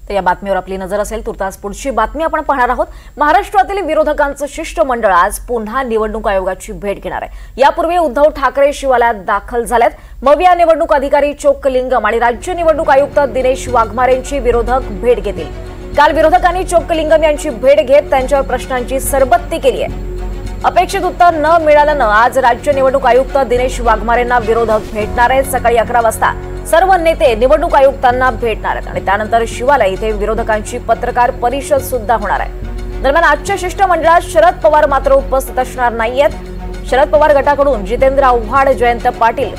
तर या बातमीवर आपली नजर असेल। तुर्तास पुढची बातमी आपण पाहणार आहोत। महाराष्ट्रातील विरोधकांचं शिष्टमंडळ आज पुन्हा निवडणूक आयोगाची भेट घेणार आहे। यापूर्वी उद्धव ठाकरे शिवालयात दाखल झालेत। मविया निवडणूक अधिकारी चोक्कलिंगम आणि राज्य निवडणूक आयुक्त दिनेश वाघमारेंची विरोधक भेट घेतील। काल विरोधकांनी चोक्कलिंगम यांची भेट घेत त्यांच्यावर प्रश्नांची सरबत्ती केली आहे। अपेक्षित उत्तर न मिळाल्यानं आज राज्य निवडणूक आयुक्त दिनेश वाघमारेंना विरोधक भेटणार आहेत। सकाळी 11 वाजता सर्व नेते निवडणूक आयुक्तांना भेटणार आहेत आणि त्यानंतर शिवालय इथे विरोधकांची पत्रकार परिषद सुद्धा होणार आहे। दरम्यान आजच्या शिष्टमंडळात शरद पवार मात्र उपस्थित असणार नाहीयेत। शरद पवार गटाकडून जितेंद्र आव्हाड, जयंत पाटील,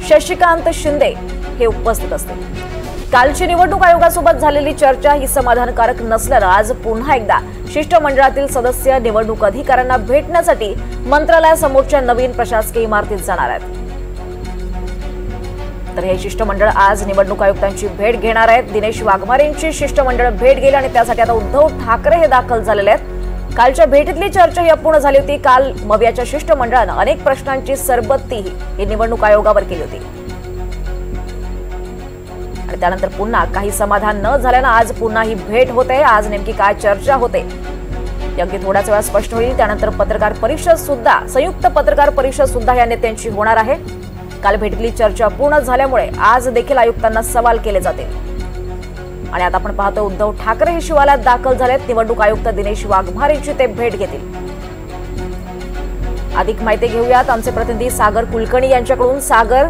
शशिकांत शिंदे हे उपस्थित असतील। कालची निवडणूक आयोगासोबत झालेली चर्चा ही समाधानकारक नसल्यानं आज पुन्हा एकदा शिष्टमंडळातील सदस्य निवडणूक अधिकाऱ्यांना भेटण्यासाठी मंत्रालयासमोरच्या नवीन प्रशासकीय इमारतीत जाणार आहेत। तर हे शिष्टमंडळ आज निवडणूक आयुक्तांची भेट घेणार आहेत। दिनेश वाघमारेंची शिष्टमंडळ भेट गेली आणि त्यासाठी आता उद्धव ठाकरे हे दाखल झालेले आहेत। कालच्या भेटीतली चर्चा ही अपूर्ण झाली होती। काल मवियाच्या शिष्टमंडळानं अनेक प्रश्नांची सरबत्ती ही निवडणूक आयोगावर केली होती आणि त्यानंतर पुन्हा काही समाधान न झाल्यानं आज पुन्हा ही भेट होते। आज नेमकी काय चर्चा होते अगदी थोड्याच वेळात स्पष्ट होईल। त्यानंतर पत्रकार परिषद सुद्धा, संयुक्त पत्रकार परिषद सुद्धा या नेत्यांची होणार आहे। काल भेटीतली चर्चा पूर्ण झाल्यामुळे आज देखील आयुक्तांना सवाल केले जातील आणि आता आपण पाहतो उद्धव ठाकरे हे शिवालयात दाखल झालेत। निवडणूक आयुक्त दिनेश वाघमारेंची ते भेट घेतील। अधिक माहिती घेऊयात आमचे प्रतिनिधी सागर कुलकर्णी यांच्याकडून। सागर,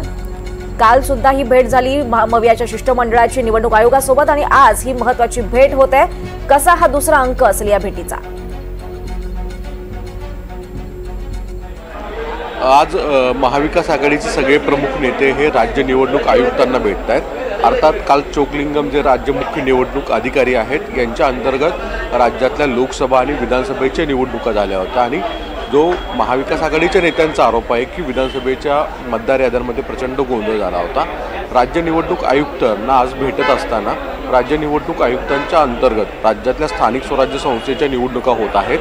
काल सुद्धा ही भेट झाली मवियाच्या शिष्टमंडळाची निवडणूक आयोगासोबत आणि आज ही महत्त्वाची भेट होते। कसा हा दुसरा अंक असेल या भेटीचा? आज महाविकास आघाडीचे सगळे प्रमुख नेते हे राज्य निवडणूक आयुक्तांना भेटत आहेत। अर्थात काल चोक्कलिंगम जे राज्य मुख्य निवडणूक अधिकारी आहेत यांच्या अंतर्गत राज्यातल्या लोकसभा आणि विधानसभेच्या निवडणुका झाल्या होत्या आणि जो महाविकास आघाडीच्या नेत्यांचा आरोप आहे की विधानसभेच्या मतदार याद्यांमध्ये प्रचंड गोंधळ झाला होता। राज्य निवडणूक आयुक्तांना आज भेटत असताना राज्य निवडणूक आयुक्तांच्या अंतर्गत राज्यातल्या स्थानिक स्वराज्य संस्थेच्या निवडणुका होत आहेत,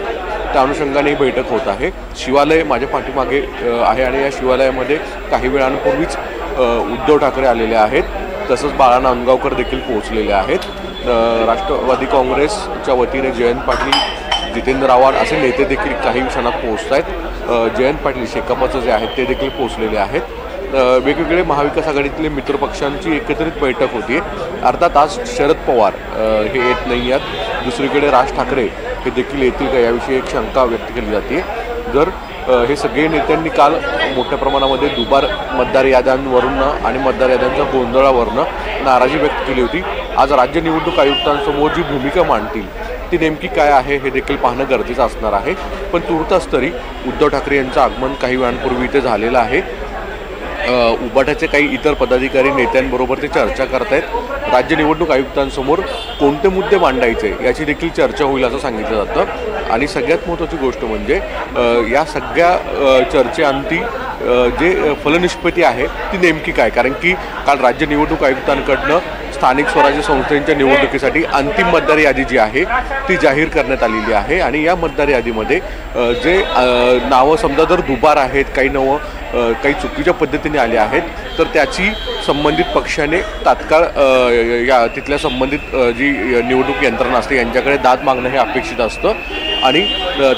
त्या अनुषंगाने ही बैठक होत आहे। शिवालय माझ्या पाठीमागे आहे आणि या शिवालयामध्ये काही वेळांपूर्वीच उद्धव ठाकरे आलेले आहेत, तसंच बाळा नांदगावकर देखील पोहोचलेले आहेत। राष्ट्रवादी काँग्रेसच्या वतीने जयंत पाटील, जितेंद्र आव्हाड असे नेते देखील काही क्षणात पोहोचत आहेत। जयंत पाटील शेकापचे जे आहेत ते देखील पोहोचलेले आहेत। वेगवेगळे महाविकास आघाडीतले मित्रपक्षांची एकत्रित बैठक होती। अर्थात आज शरद पवार हे येत नाही आहेत, दुसरीकडे राज ठाकरे हे देखील येतील का याविषयी एक शंका व्यक्त केली जाते। जर हे सगळे नेत्यांनी काल मोठ्या प्रमाणामध्ये दुबार मतदार याद्यांवरून आणि मतदार याद्यांच्या गोंधळावरनं नाराजी व्यक्त केली होती। आज राज्य निवडणूक आयुक्तांसमोर जी भूमिका मांडतील ती नेमकी काय आहे हे देखील पाहणं गरजेचं असणार आहे। पण तुर्तास तरी उद्धव ठाकरे यांचं आगमन काही वेळांपूर्वी इथे झालेलं आहे। उबाटाचे काही इतर पदाधिकारी नेत्यांबरोबर ते चर्चा करतायत। राज्य निवडणूक आयुक्तांसमोर कोणते मुद्दे मांडायचे याची देखील चर्चा होईल असं सांगितलं जातं आणि सगळ्यात महत्त्वाची गोष्ट म्हणजे या सगळ्या चर्चेअंती जे फलनिष्पत्ती आहे ती नेमकी काय, कारण की काल राज्य निवडणूक आयुक्तांकडनं स्थानिक स्वराज्य संस्थांच्या निवडणुकीसाठी अंतिम मतदार यादी जी आहे ती जाहीर करण्यात आलेली आहे आणि या मतदार यादीमध्ये जे नावं समजा जर दुबार आहेत, काही नावं काही चुकीच्या पद्धतीने आली आहेत तर त्याची संबंधित पक्षाने तात्काळ या तिथल्या संबंधित जी निवडणूक यंत्रणा असते यांच्याकडे दाद मागणं हे अपेक्षित असतं आणि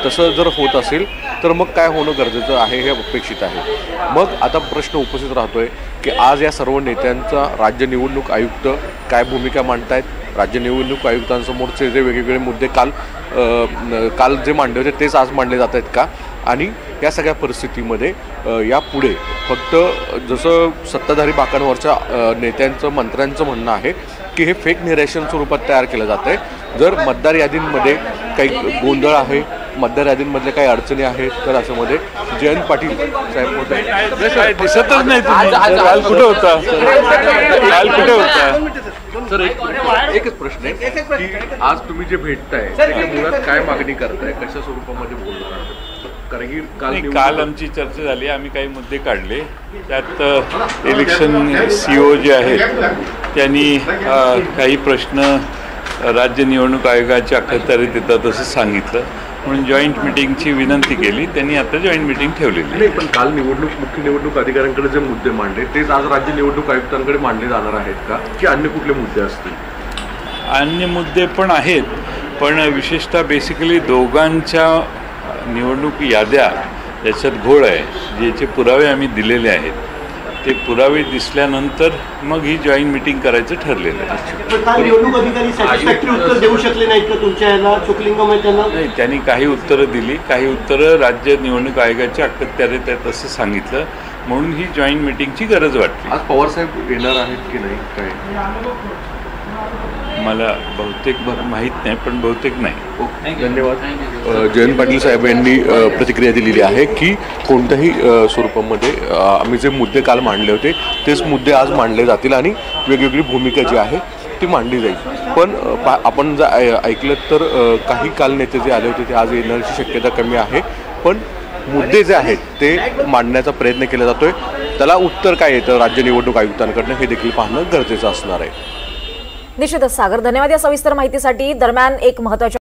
तसं जर होत असेल तर मग काय होणं गरजेचं आहे हे अपेक्षित आहे। मग आता प्रश्न उपस्थित राहतोय की आज या सर्व नेत्यांचा राज्य निवडणूक आयुक्त काय भूमिका मांडतायत, राज्य निवडणूक आयुक्तांसमोरचे जे वेगवेगळे मुद्दे काल जे मांडले होते तेच आज मांडले जात आहेत का, आणि या सगळ्या परिस्थितीमध्ये यापुढे फक्त जसं सत्ताधारी बाकांवरच्या नेत्यांचं मंत्र्यांचं म्हणणं आहे की हे फेक निरेशन स्वरूपात तयार केलं जातं आहे। जर मतदार यादींमध्ये काही गोंधळ आहे, मतदार यादींमधल्या काही अडचणी आहेत तर अशामध्ये जयंत पाटील साहेब होते दिसतच नाही। काल कुठे होता, काल कुठे होता? सर एकच प्रश्न आहे की आज तुम्ही जे भेटताय त्याच्या मुळात काय मागणी करताय, कशा स्वरूपामध्ये बोलताय? कारण की काल आमची चर्चा झाली, आम्ही काही मुद्दे काढले, त्यात इलेक्शन CEO जे आहेत त्यांनी काही प्रश्न राज्य निवडणूक आयोगाच्या अखत्यारीत येतात असं सांगितलं, म्हणून जॉईंट मिटिंगची विनंती केली। त्यांनी आता जॉईंट मिटिंग ठेवलेली नाही, पण काल मुख्य निवडणूक अधिकाऱ्यांकडे जे मुद्दे मांडले तेच आज राज्य निवडणूक आयुक्तांकडे मांडले जाणार आहेत का, की अन्य कुठले मुद्दे असतील? अन्य मुद्दे पण आहेत, पण विशेषतः बेसिकली दोघांच्या निवडणूक याद्या याच्यात घोळ आहे, ज्याचे पुरावे आम्ही दिलेले आहेत. ते पुरावे दिसल्यानंतर मग ही जॉईंट मीटिंग करायचं ठरलेलं आहे. पण काल निवडणूक अधिकारी सॅटिस्फॅक्टरी उत्तर देऊ शकले नाहीत का तुमच्या याला चोकलिंगम आहे त्यांना? नाही, त्यांनी काही उत्तरं दिली, काही उत्तरं राज्य निवडणूक आयोगाच्या अखत्यारीत आहेत असं सांगितलं, म्हणून ही जॉईंट मीटिंगची गरज वाटली. आज पवारसाहेब येणार आहेत की नाही काय? मला बहुतेक माहीत नाही, पण बहुतेक नाही. धन्यवाद. जयंत पाटील साहेब यांनी प्रतिक्रिया दिलेली आहे की कोणत्याही स्वरूपामध्ये आम्ही जे मुद्दे काल मांडले होते तेच मुद्दे आज मांडले जातील आणि वेगवेगळी भूमिका जी आहे ती मांडली जाईल. पण आपण जर ऐकलं तर काही काल नेते जे आले होते ते आज येण्याची शक्यता कमी आहे, पण मुद्दे जे आहेत ते मांडण्याचा प्रयत्न केला जातोय. त्याला उत्तर काय येतं राज्य निवडणूक आयुक्तांकडनं हे देखील पाहणं गरजेचं असणार आहे. निश्चितच सागर, धन्यवाद या सविस्तर माहितीसाठी. दरम्यान एक महत्त्वाच्या